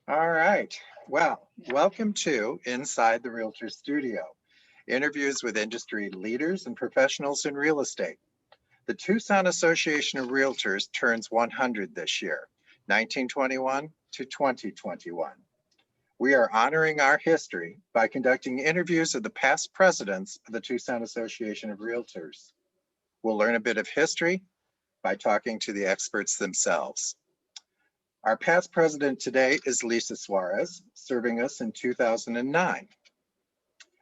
All right. Well, welcome to Inside the Realtor Studio, interviews with industry leaders and professionals in real estate. The Tucson Association of Realtors turns 100 this year, 1921 to 2021. We are honoring our history by conducting interviews of the past presidents of the Tucson Association of Realtors. We'll learn a bit of history by talking to the experts themselves. Our past president today is Lisa Suarez, serving us in 2009.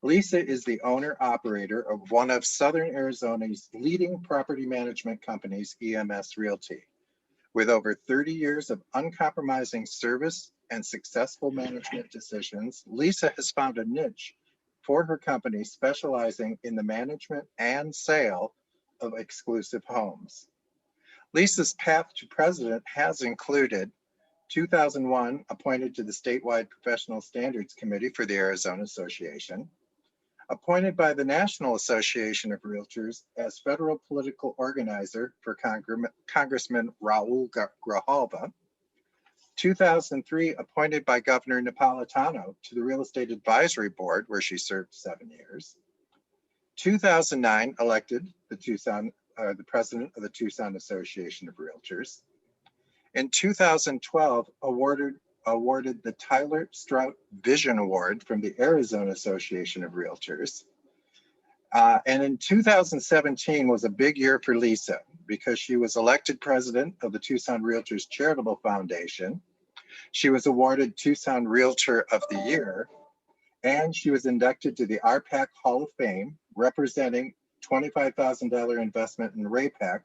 Lisa is the owner-operator of one of Southern Arizona's leading property management companies, EMS Realty. With over 30 years of uncompromising service and successful management decisions, Lisa has found a niche for her company specializing in the management and sale of exclusive homes. Lisa's path to president has included 2001, appointed to the statewide Professional Standards Committee for the Arizona Association, appointed by the National Association of Realtors as federal political organizer for Congressman Raul Grijalva, 2003, appointed by Governor Napolitano to the Real Estate Advisory Board, where she served 7 years, 2009, elected the president of the Tucson Association of Realtors. In 2012, awarded the Tyler Strout Vision Award from the Arizona Association of Realtors. And in 2017 was a big year for Lisa because she was elected president of the Tucson Realtors Charitable Foundation. She was awarded Tucson Realtor of the Year, and she was inducted to the RPAC Hall of Fame, representing $25,000 investment in RAPAC.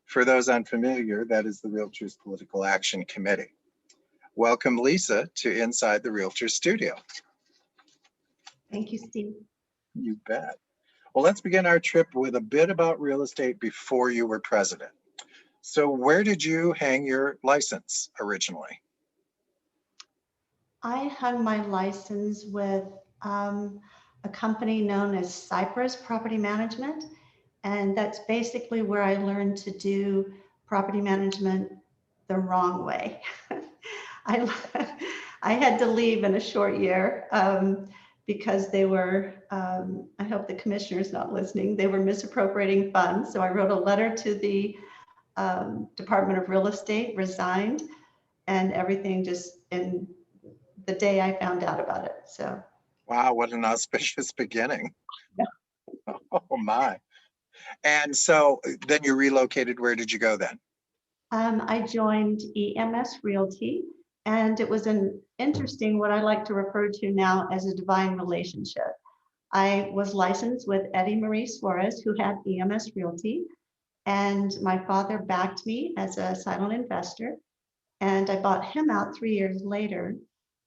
For those unfamiliar, that is the Realtors Political Action Committee. Welcome, Lisa, to Inside the Realtor Studio. Thank you, Steve. You bet. Well, let's begin our trip with a bit about real estate before you were president. So where did you hang your license originally? I hung my license with a company known as Cypress Property Management. And that's basically where I learned to do property management the wrong way. I had to leave in a short year because they were, I hope the commissioner's not listening, they were misappropriating funds. So I wrote a letter to the Department of Real Estate, resigned, and everything just in the day I found out about it. So. Wow, what an auspicious beginning. Yeah. Oh my. And so then you relocated. Where did you go then? I joined EMS Realty, and it was an interesting, what I like to refer to now as a divine relationship. I was licensed with Eddie Marie Suarez, who had EMS Realty, and my father backed me as a silent investor, and I bought him out 3 years later.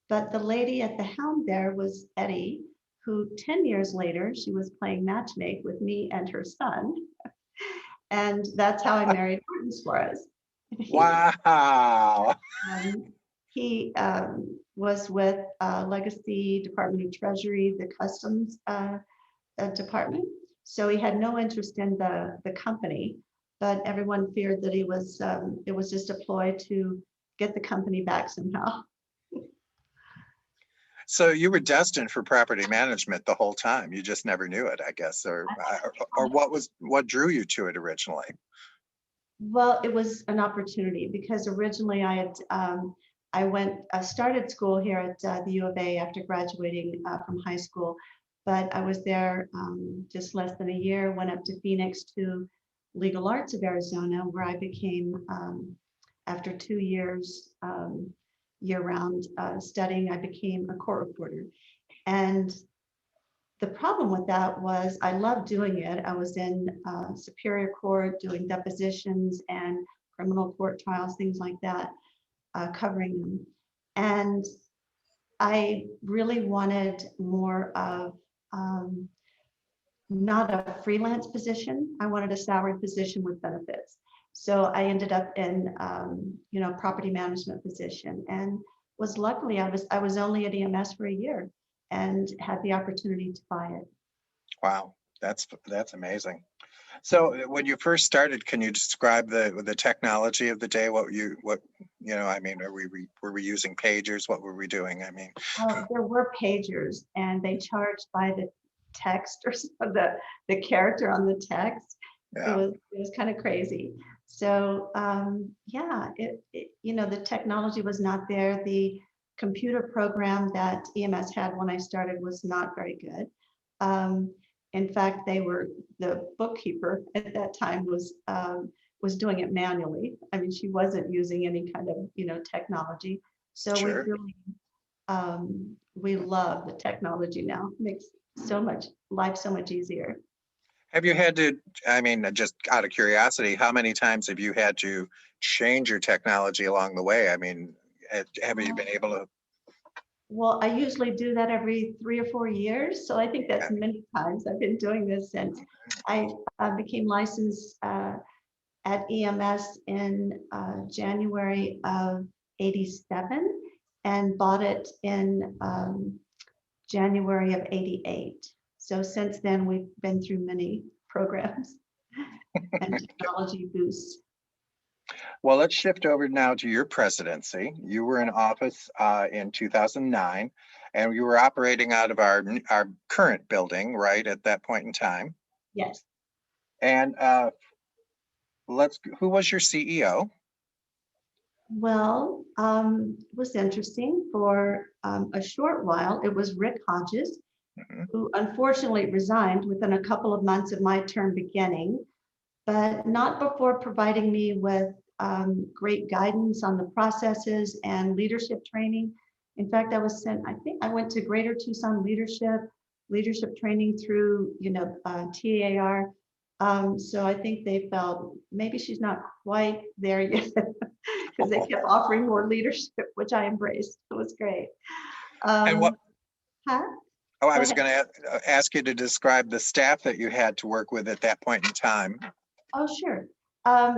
But the lady at the helm there was Eddie, who 10 years later, she was playing matchmake with me and her son. And that's how I married Martin Suarez. Wow. He was with Legacy Department of Treasury, the Customs Department. So he had no interest in the company, but everyone feared that it was just a ploy to get the company back somehow. So you were destined for property management the whole time. You just never knew it, I guess, or what drew you to it originally? Well, it was an opportunity because originally I started school here at the U of A after graduating from high school, but I was there just less than a year. Went up to Phoenix to Legal Arts of Arizona, where I became, after 2 years year-round studying, I became a court reporter. And the problem with that was I loved doing it. I was in Superior Court doing depositions and criminal court trials, things like that, covering them. And I really wanted more of not a freelance position. I wanted a salaried position with benefits. So I ended up in, property management position, and was luckily I was only at EMS for a year and had the opportunity to buy it. Wow, that's amazing. So when you first started, can you describe the technology of the day? I mean, were we using pagers? What were we doing? I mean, There were pagers, and they charged by the text or the character on the text. yeah, It was kind of crazy. So yeah, the technology was not there. The computer program that EMS had when I started was not very good. Um, in fact, the bookkeeper at that time was doing it manually. I mean, she wasn't using any kind of technology. So sure. we love the technology now. Makes so much life so much easier. Have you had to, I mean, just out of curiosity, how many times have you had to change your technology along the way? I mean, have you been able to? Well, I usually do that every 3 or 4 years. So I think that's Yeah, many times. I've been doing this since I became licensed at EMS in January of '87 and bought it in January of '88. So since then, we've been through many programs and technology boosts. well, let's shift over now to your presidency. You were in office in 2009, and you were operating out of our current building, right, at that point in time. Yes. And who was your CEO? Well, it was interesting. For a short while, it was Rick Hodges, Mhm. who unfortunately resigned within a couple of months of my term beginning, but not before providing me with great guidance on the processes and leadership training. In fact, I think I went to Greater Tucson leadership training through, TAR. So I think they felt maybe she's not quite there yet because they kept offering more leadership, which I embraced. It was great. And what? Um, huh? Oh, I Go was ahead. going to ask you to describe the staff that you had to work with at that point in time. Oh, sure.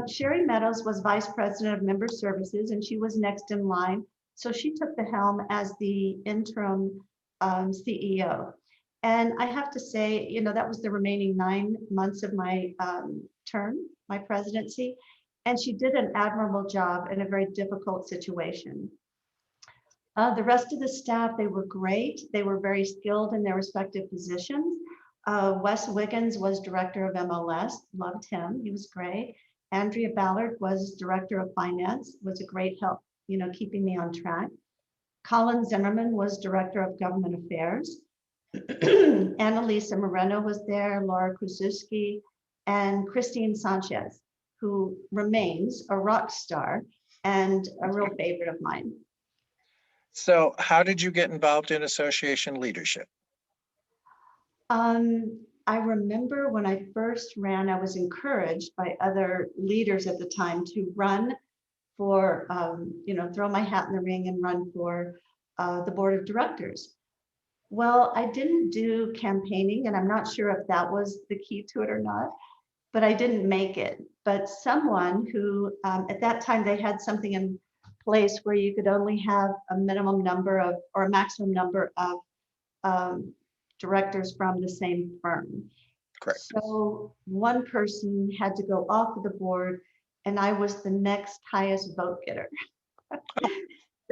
Sherry Meadows was Vice President of Member Services, and she was next in line. So she took the helm as the interim CEO. And I have to say, that was the remaining 9 months of my term, my presidency. And she did an admirable job in a very difficult situation. The rest of the staff, they were great. They were very skilled in their respective positions. Wes Wiggins was director of MLS, loved him, he was great. Andrea Ballard was director of finance, was a great help, keeping me on track. Colin Zimmerman was director of government affairs. Annalisa Moreno was there, Laura Krasuski, and Christine Sanchez, who remains a rock star and a real favorite of mine. So how did you get involved in association leadership? I remember when I first ran, I was encouraged by other leaders at the time to run for, throw my hat in the ring and run for the board of directors. Well, I didn't do campaigning, and I'm not sure if that was the key to it or not, but I didn't make it. But someone who, at that time, they had something in place where you could only have a minimum number of, or a maximum number of um, directors from the same firm. Correct. So one person had to go off of the board, and I was the next highest vote getter.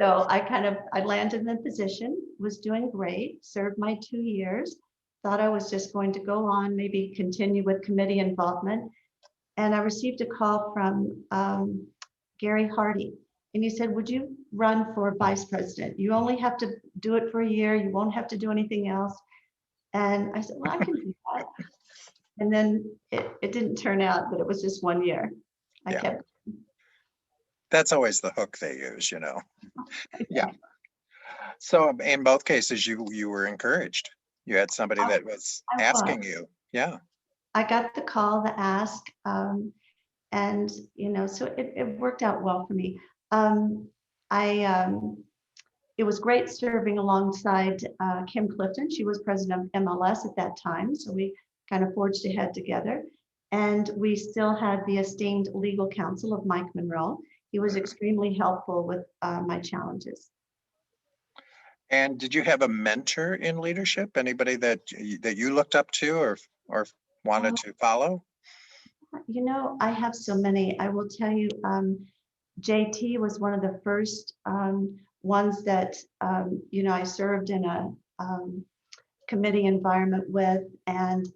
So I landed in the position, was doing great, served my 2 years, thought I was just going to go on, maybe continue with committee involvement. And I received a call from Gary Hardy. And he said, would you run for vice president? You only have to do it for a year. You won't have to do anything else. And I said, well, I can do that. And then it didn't turn out, but it was just 1 year. I Yeah. kept. That's always the hook they use, Yeah. So in both cases, you were encouraged. You had somebody that was I was. asking you. Yeah. I got the call, the ask, and so it worked out well for me. I It was great serving alongside Kim Clifton. She was president of MLS at that time, so we kind of forged ahead together. And we still had the esteemed legal counsel of Mike Monroe. He was extremely helpful with my challenges. And did you have a mentor in leadership? Anybody that you looked up to or wanted to follow? I have so many. I will tell you, JT was one of the first ones that, I served in a committee environment with. And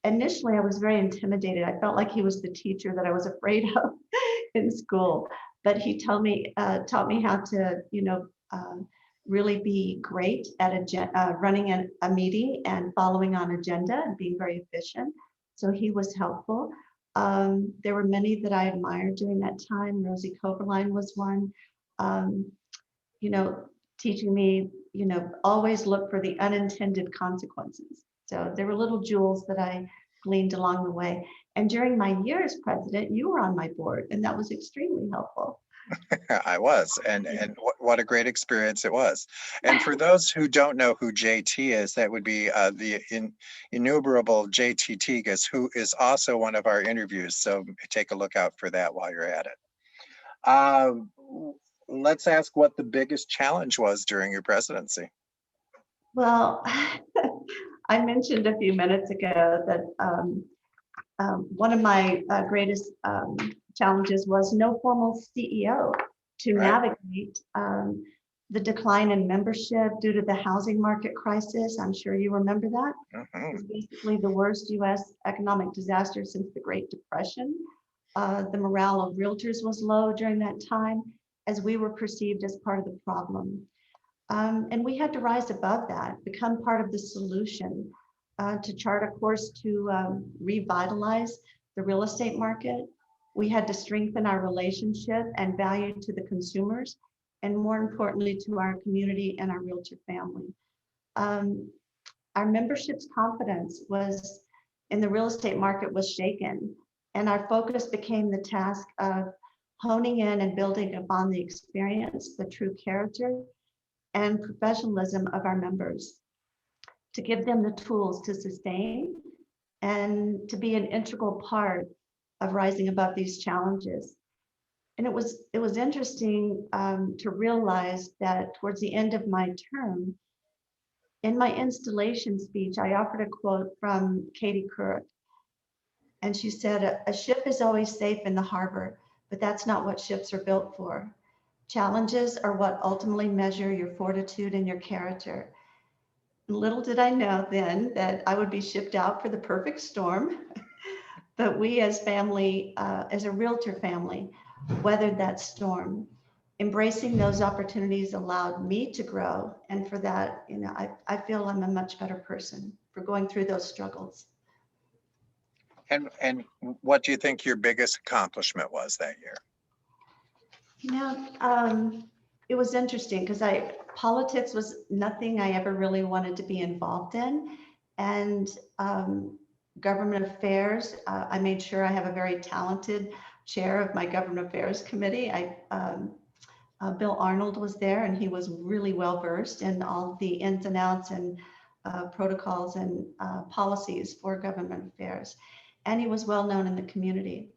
initially, I was very intimidated. I felt like he was the teacher that I was afraid of in school. But he taught me how to, really be great at running a meeting and following on agenda and being very efficient. So he was helpful. There were many that I admired during that time. Rosie Coberline was one. Um, you know, Teaching me, always look for the unintended consequences. So there were little jewels that I gleaned along the way. And during my year as president, you were on my board, and that was extremely helpful. I was, and what a great experience it was. And for those who don't know who JT is, that would be the innumerable JT Tigas, who is also one of our interviews. So take a look out for that while you're at it. Let's ask what the biggest challenge was during your presidency. Well, I mentioned a few minutes ago that one of my greatest challenges was no formal CEO to navigate the decline in membership due to the housing market crisis. I'm sure you remember that. It was basically the worst U.S. economic disaster since the Great Depression. The morale of realtors was low during that time, as we were perceived as part of the problem. And we had to rise above that, become part of the solution, to chart a course to revitalize the real estate market. We had to strengthen our relationship and value to the consumers, and more importantly, to our community and our realtor family. Our membership's confidence was in the real estate market was shaken, and our focus became the task of honing in and building upon the experience, the true character, and professionalism of our members, to give them the tools to sustain and to be an integral part of rising above these challenges. And it was interesting to realize that towards the end of my term, in my installation speech, I offered a quote from Katie Couric. And she said, "A ship is always safe in the harbor, but that's not what ships are built for. Challenges are what ultimately measure your fortitude and your character." Little did I know then that I would be shipped out for the perfect storm. But we as family, as a realtor family, weathered that storm. Embracing those opportunities allowed me to grow. And for that, I feel I'm a much better person for going through those struggles. And what do you think your biggest accomplishment was that year? It was interesting because politics was nothing I ever really wanted to be involved in. And government affairs, I made sure I have a very talented chair of my government affairs committee. Bill Arnold was there, and he was really well versed in all the ins and outs and protocols and policies for government affairs. And he was well known in the community.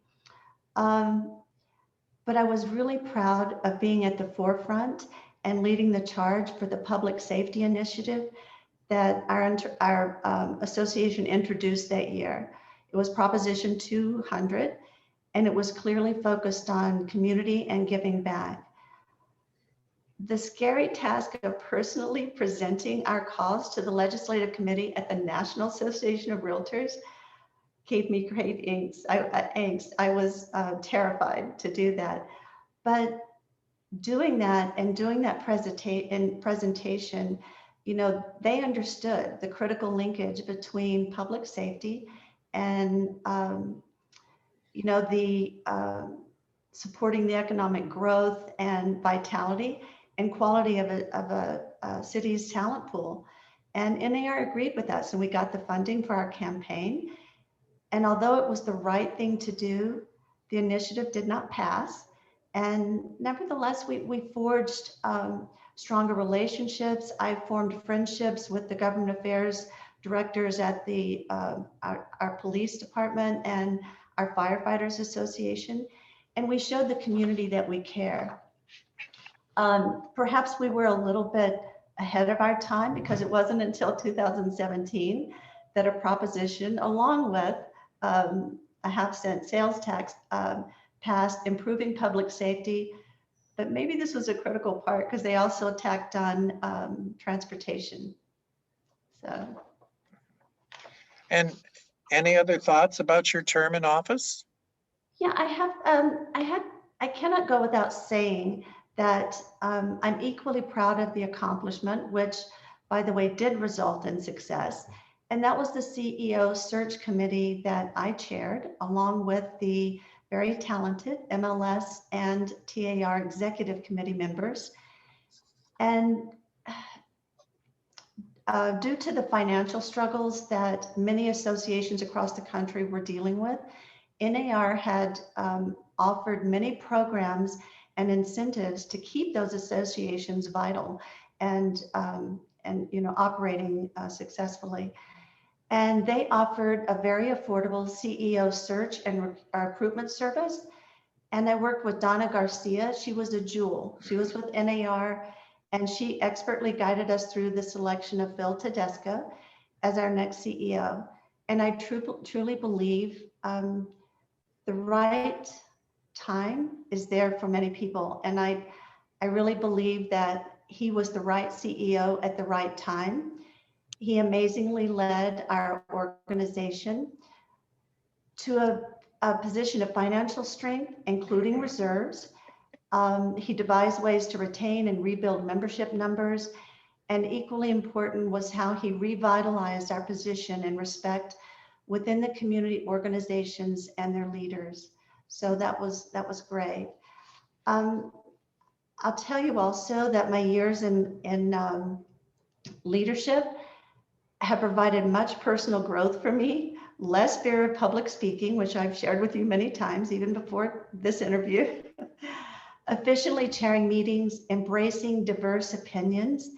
But I was really proud of being at the forefront and leading the charge for the public safety initiative that our association introduced that year. It was Proposition 200, and it was clearly focused on community and giving back. The scary task of personally presenting our cause to the legislative committee at the National Association of Realtors gave me great angst. I was terrified to do that. But doing that and doing that presentation, they understood the critical linkage between public safety and, supporting the economic growth and vitality and quality of a city's talent pool. And NAR agreed with us, and we got the funding for our campaign. And although it was the right thing to do, the initiative did not pass. And nevertheless, we forged stronger relationships. I formed friendships with the government affairs directors at our police department and our firefighters association. And we showed the community that we care. Perhaps we were a little bit ahead of our time, because it wasn't until 2017 that a proposition, along with a half-cent sales tax passed, improving public safety. But maybe this was a critical part because they also tacked on transportation. So. And any other thoughts about your term in office? Yeah, I cannot go without saying that I'm equally proud of the accomplishment, which, by the way, did result in success. And that was the CEO search committee that I chaired, along with the very talented MLS and TAR executive committee members. And due to the financial struggles that many associations across the country were dealing with, NAR had offered many programs and incentives to keep those associations vital and operating successfully. And they offered a very affordable CEO search and recruitment service. And I worked with Donna Garcia. She was a jewel. She was with NAR, and she expertly guided us through the selection of Phil Tedesco as our next CEO. And I truly believe the right time is there for many people. And I really believe that he was the right CEO at the right time. He amazingly led our organization to a position of financial strength, including reserves. He devised ways to retain and rebuild membership numbers. And equally important was how he revitalized our position and respect within the community organizations and their leaders. So that was great. I'll tell you also that my years in leadership have provided much personal growth for me, less fear of public speaking, which I've shared with you many times, even before this interview, efficiently chairing meetings, embracing diverse opinions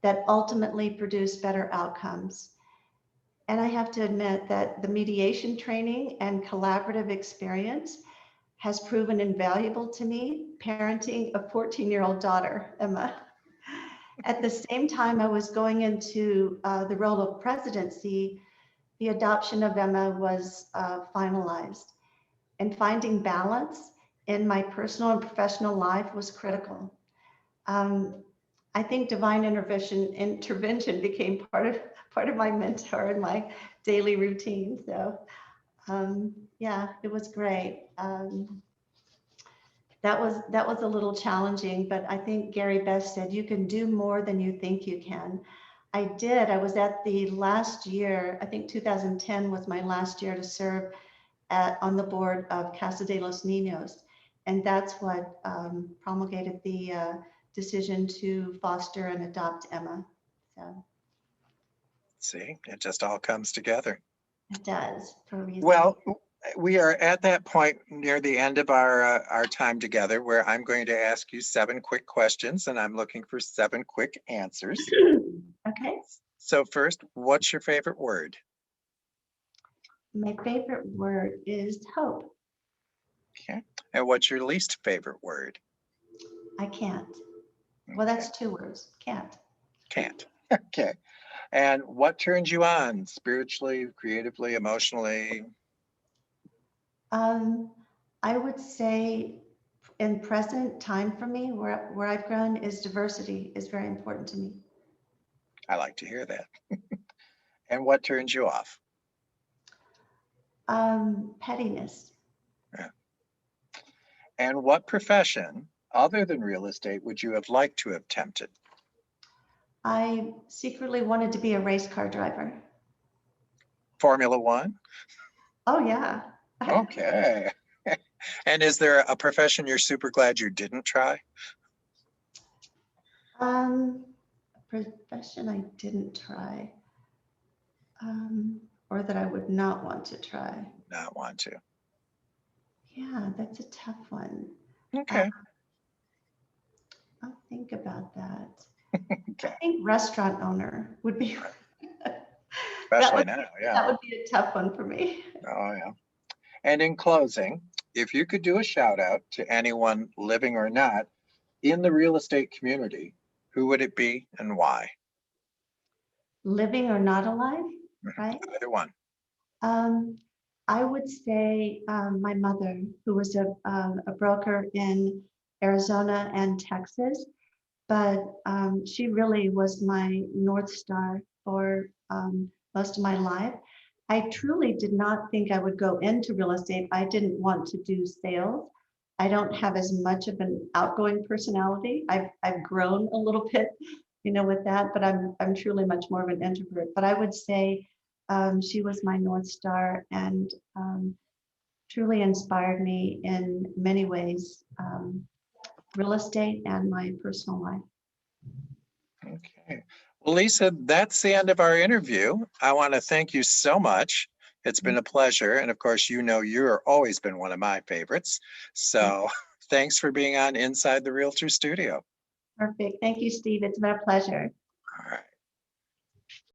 that ultimately produce better outcomes. And I have to admit that the mediation training and collaborative experience has proven invaluable to me, parenting a 14-year-old daughter, Emma. At the same time I was going into the role of presidency, the adoption of Emma was finalized. And finding balance in my personal and professional life was critical. I think divine intervention became part of my mentor and my daily routine. So yeah, it was great. That was a little challenging, but I think Gary Best said, you can do more than you think you can. I did. I was at the last year, I think 2010 was my last year to serve on the board of Casa de los Niños. And that's what promulgated the decision to foster and adopt Emma. So. See, it just all comes together. It does, for a reason. Well, we are at that point near the end of our time together where I'm going to ask you 7 quick questions, and I'm looking for 7 quick answers. Okay. So first, what's your favorite word? My favorite word is hope. Okay. And what's your least favorite word? I can't. Well, that's 2 words. Can't. Can't. Okay. And what turns you on spiritually, creatively, emotionally? I would say in present time for me, where I've grown, is diversity is very important to me. I like to hear that. And what turns you off? Pettiness. Yeah. And what profession, other than real estate, would you have liked to have tempted? I secretly wanted to be a race car driver. Formula One? Oh, yeah. Okay. And is there a profession you're super glad you didn't try? A profession I didn't try, or that I would not want to try. Not want to. Yeah, that's a tough one. Okay. I'll think about that. Okay. I think restaurant owner would be. Especially now, yeah. That would be a tough one for me. Oh, yeah. And in closing, if you could do a shout out to anyone living or not in the real estate community, who would it be and why? Living or not alive, right? Either one. I would say my mother, who was a broker in Arizona and Texas, but she really was my North Star for most of my life. I truly did not think I would go into real estate. I didn't want to do sales. I don't have as much of an outgoing personality. I've grown a little bit, with that, but I'm truly much more of an introvert. But I would say she was my North Star and truly inspired me in many ways, real estate and my personal life. Okay. Well, Lisa, that's the end of our interview. I want to thank you so much. It's been a pleasure. And of course, you're always been one of my favorites. So thanks for being on Inside the Realtor Studio. Perfect. Thank you, Steve. It's been a pleasure. All right.